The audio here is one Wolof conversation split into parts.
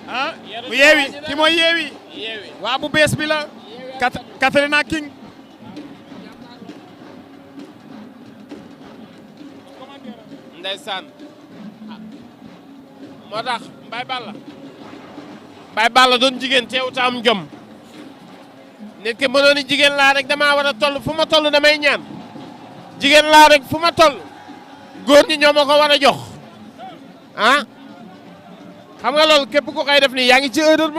ah mu yeewi ki mooy yeewi waa bu bees bi la Katrina King ndeysaan moo tax Baye Balla doon jigéen teewut am jom nit ki mënoon ni jigéen laa rek damaa war a toll fu ma toll damay ñaan jigéen laa rek fu ma toll góor ñi ñoo ma ko war a jox ah xam nga loolu képp ku koy def nii yaa ngi ci erreur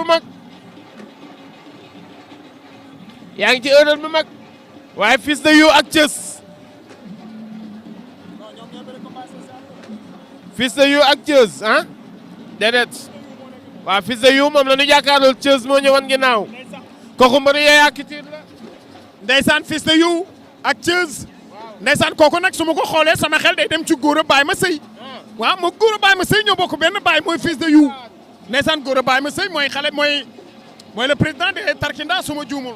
bu mag waaye Fils de You ak Thieuss Fils de You ak Thieuss ah déedéet waaw Fils de You moom la ñu jàkkaarlool Thieuss moo ñëwoon ginnaaw kooku mbëri yee ak tiir la ndeysaan Fils de You ak Thieuss ndeysaan kooku nag su ma ko xoolee sama xel day dem ci góor a baay ma sëy waaw moo góor a baay ma sëy ñoo bokk benn baay mooy Fils de You ndeysaan góor a baay ma sëy mooy xale mooy le président de Tarkinda su ma juumul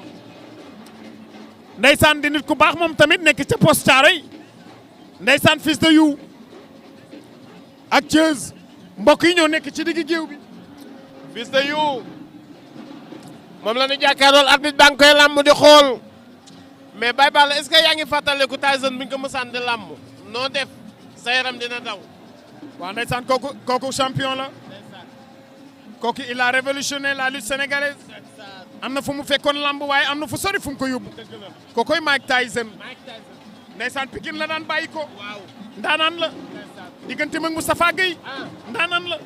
ndeysaan di nit ku baax moom tamit nekk ca poste Thiaroye ndeysaan Fils de You ak Thieuss mbokk yi ñoo nekk ci digg géew bi Fils de You moom la ñu jàkkaarlool arbitre baa ngi koy làmb di xool mais Baye Balla est-ce que yaa ngi fàttaliku Tyson bi nga ko mësaan di làmb noo def sa yaram dina daw. waaw ndeysaan kooku champion la kooku il a révolutionné la lutte sénégalaise am na fu mu fekkoon làmb waaye am na fu sori fu mu ko yóbbu kookoy Mike Tyson ndeysaan Pikine la daan bàyyi ko ndaanaan la digganteem ak Moustapha Gueye ndaanaan la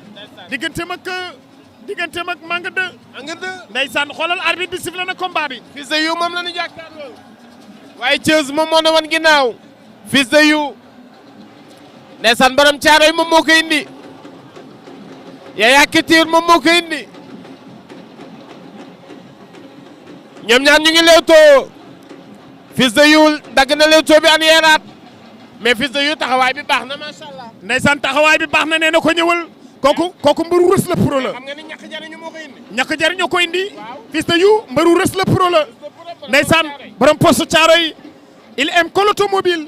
digganteem ak Manga 2 ndeysaan xoolal arbitre bi sifflé na combat bi Fils de You moom la ñu jàkkaarloo waaye Thieuss moom moo ne woon ginnaaw Fils de You ndeysaan borom Thiaroye moom moo ko indi Yaya Couture moom moo ko indi ñoom ñaar ñu ngi leewtoo Fils de You dagg na leewtoo bi an yeeraat mais Fils de You taxawaay bi baax na macha allah ndeysaan taxawaay bi baax na nee na ko ñëwal kooku mbëru rës la pro la xam nga ni ñàkk jariñu moo ko indi ñàkk jariñu ko indi Fils de You mbëru rës la pro la ndeysaan borom poste Thiaroye il aime que l'automobile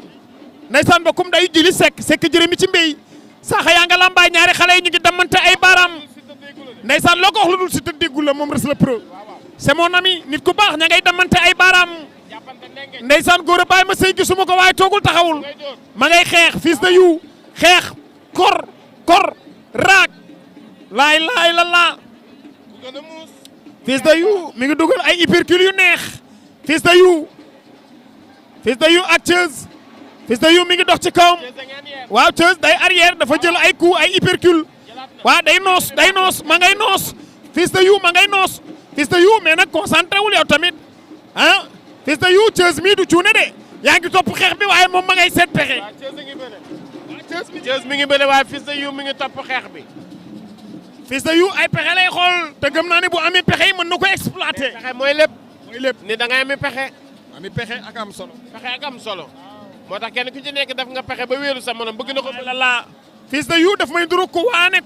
ndeysaan ba kum day jili sekk jërëmi ci mbéy saxa yaa nga lambaay ñaari xale yi ñu ngi damante ay baaraam ndeysaan loo ko wax lu dul si te déggul la moom rës la pro c'est mon ami nit ku baax ña ngay damante ay baaraam ndeysaan góor a bàyyi ma sëy gisuma ko waaye toogul taxawul ma ngay xeex Fils de You xeex kor raak laay la laa Fils de You mi ngi dugal ay hypercule yu neex Fils de You ak Thieuss Fils de You mi ngi dox ci kawam waaw Thieuss day arrière dafa jël ay coup ay hypercule waaw day noos ma ngay noos Fils de You ma ngay noos Fils de You mais nag concentré wul yow tamit ah Fils de You Thieuss mii du cuune de yaa ngi topp xeex bi waaye moom ma ngay seet pexe Thieuss mi ngi bëre waaye Fils de You mi ngi topp xeex bi Fils de You ay pexe lay xool te gëm naa ne bu amee pexe yi mën na ko exploiter. pexe mooy lépp ni da ngay ami pexe. ami pexe ak am solo. moo tax kenn ku ci nekk def nga pexe ba wéeru sa morom bëgg na ko. la Fils de You daf may duru ku waane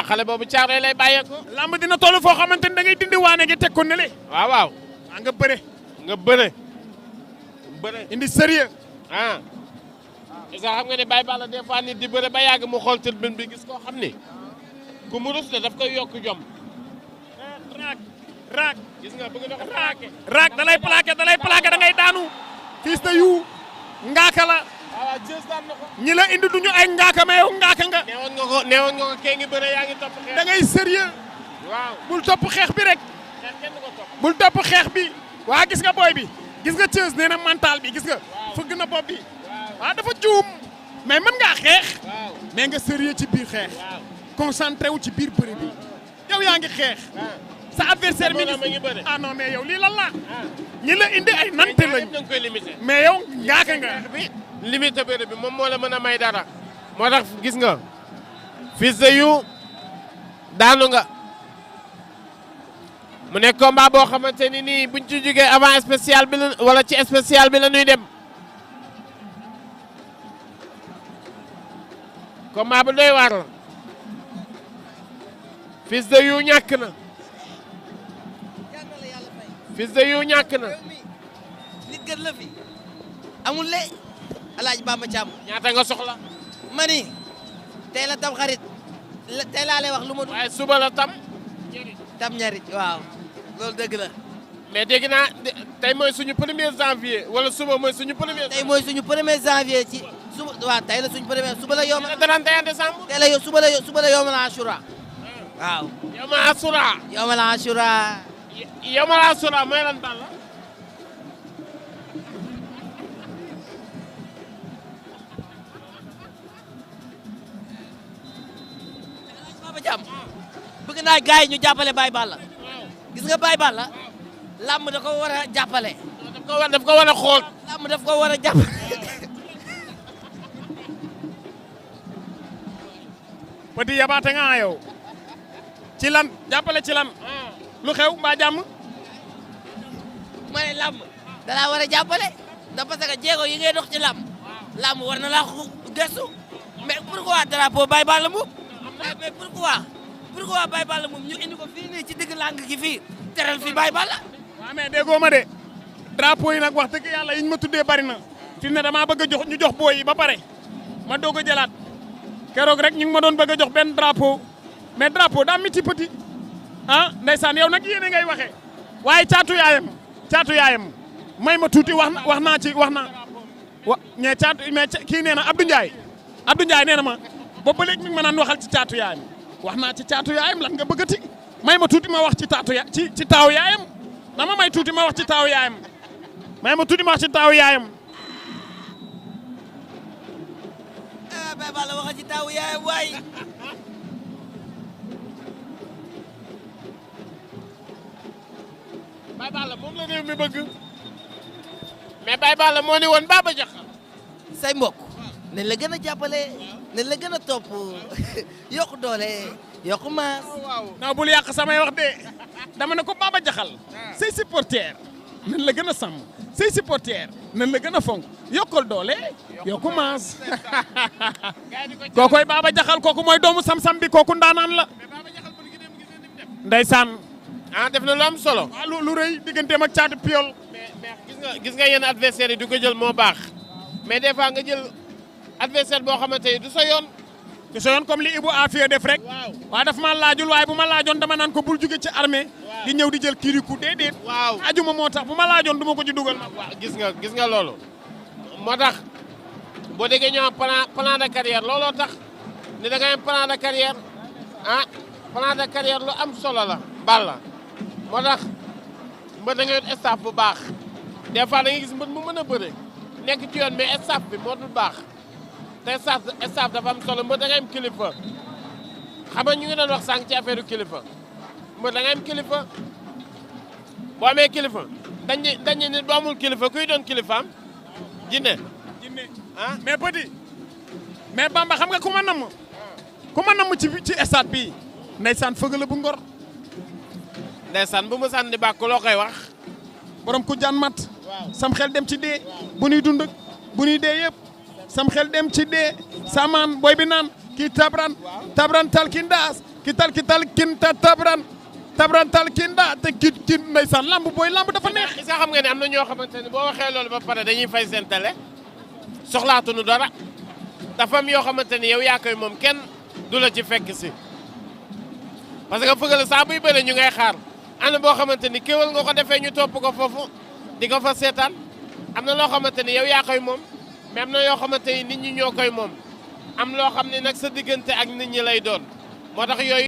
xale boobu Thiaroye lay bàyyeekoo. lamb dina toll foo xamante ni da ngay dindi waane gi teg ko nele. waaw. nga bëre. indi sérieux. est-ce que xam nga ne Baye Balla des fois nit di bëre ba yàgg mu xool tribune bi gis koo xam ni ku mu rus daf koy yokk jom. raak gis nga bëgg na ko raak da lay plaqué da ngay daanu. Fils de You ngaaka la. waaw Thieuss daan na ko. ñi la indi duñu ay ngaaka mais yow ngaaka nga. neewoon nga ko kee ngi bëre yaa ngi topp xeex. da ngay sérieux. waaw bul topp xeex bi rek. xeex kenn du ko topp. bul topp xeex bi. waa gis nga booy bi. gis nga Thieuss nee na mental bi gis nga. fëgg na bopp bi. waaw dafa juum. mais mën ngaa xeex. mais nga sérieux ci biir xeex. concentré wu ci biir bëre bi. yow yaa ngi xeex. sa adversaire mi ngi bëre. ah non mais yow lii lan la. ñi la indi ay nante lañ. mais yow ngaaka nga. limité bëre bi moom moo la mën a may dara. moo tax gis nga. Fils de You daanu nga. mu nekk combat boo xamante ni nii buñ ci jógee avant spécial bi la wala ci spécial bi la ñuy dem. combat bu doy waar la. Fils de You ñàkk na. Fils de You ñàkk na. nit gën la fi amul le Alaaji Bamba Thiam ñaata nga soxla. mani tey la tam xarit tey laa lay wax lu ma. waaye suba la tam. tam ñarit waaw loolu dëgg la. mais dégg naa tey mooy suñu 1er janvier wala suba mooy suñu 1er. tey mooy suñu 1er janvier ci suba waaw tey la suñu 1er suba la yom. 31 décembre. tey la suba la yom Ashura waaw. yom Ashura. yom Ashura. yom Ashura mooy lan daal la. Baba Jam bëgg naa gars yi ñu jàppale Baye Balla gis nga Baye Balla làmb da ko war a jàppale. daf ko war a xool. làmb daf ko war a jàppale. Petit yabaate nga yow ci lan jàppale ci lan lu xew mbaa jàmm. ma ne làmb dalaa war a jàppale da parce que jéego yi ngay dox ci làmb làmb war na laa gëstu mais pourquoi drapeau Baye Balla moom mais pourquoi Baye Balla moom ñu indi ko fii nii ci digg làng gi fii teral fi Baye Balla. waaw mais déggoo ma de drapeau yi nag wax dëgg yàlla yiñ ma tuddee bari na fi ne damaa bëgg a jox ñu jox booy yi ba pare ma doog a jëlaat keroog rek ñu ngi ma doon bëgg a jox benn drapeau mais drapeau daa miti petit ah ndeysaan yow nag yéene ngay waxee waaye caatu yaayam may ma tuuti wax naa ñee caatu mais kii nee na Abdou Ndiaye nee na ma boobu ba léegi mi ngi ma naan waxal ci caatu yaayam wax naa ci caatu yaayam lan nga bëggati may ma tuuti ma wax ci ci taaw yaayam dama may tuuti ma wax ci taaw yaayam may ma tuuti ma wax ci taaw yaayam. Baye Balla waxal ci taaw yaayam waay. Baye Balla moom la réew mi bëgg mais Baye Balla moo ni woon Baba Jaxal say mbokk nañ la gën a jàppale nañ la gën a topp yokku doole yokku maas. non bul yàq samay wax de dama ne ko Baba Jaxal say supporter nañ la gën a sàmm say supporter nañ la gën a fonk yokkal doole yokku maas kookoy Baba Jaxal kooku mooy doomu sam-sam bi kooku ndaanaan la ndeysaan def na lu am solo. lu rëy digganteem ak caatu piol. mais gis nga yenn adversaire yi du ko jël moo baax mais des fois nga jël adversaire boo xamante ni du sa yoon. du sa yoon comme li Ibou Afia def rek. waaw daf ma laajul waaye bu ma laajoon dama naan ko bul jóge ci armée. di ñëw di jël kiriku déedéet. waaw ajuma moo tax bu ma laajoon du ma ko ci dugal. waaw gis nga loolu. moo tax boo déggee ñu am plan de carrière looloo tax ni da ngay am plan de carrière plan de carrière lu am solo la. Balla moo tax mbër da ngay wut staff bu baax des fois da ngay gis mbër mu mën a bëre nekk ci yoon mais staff bi moo dul baax te staff dafa am solo mbër da ngay am kilifa xam nga ñu ngi doon wax sànq ci affaire kilifa mbër da ngay am kilifa boo amee kilifa dañ ne nit bu amul kilifa kuy doon kilifaam jinne mais Petit mais Bamba xam nga ku ma namm ci stade bii ndeysaan fëgg la bu ngor. ndeysaan bu mu sànni bàkk loo koy wax. borom ku jaan mat. sam xel dem ci dee. bu ñuy dund bu ñuy dee yëpp. sam xel dem ci dee. samaan booy bi naan kii tabran talkindaas ki talkinta tabran talkinda te ki ndeysaan lamb booy lamb dafa neex. est-ce que xam nga ne am na ñoo xamante ne boo waxee loolu ba pare dañuy fay seen télé soxlaatuñu dara dafa am yoo xamante ni yow yaa koy moom kenn du la ci fekk si. parce que fëgg la saa buy bëre ñu ngay xaar ana boo xamante ni kéwal nga ko defee ñu topp ko foofu di ko fa seetaan am na loo xamante ni yow yaa koy moom mais am na yoo xamante ni nit ñi ñoo koy moom am loo xam ne nag sa diggante ak nit ñi lay doon moo tax yooyu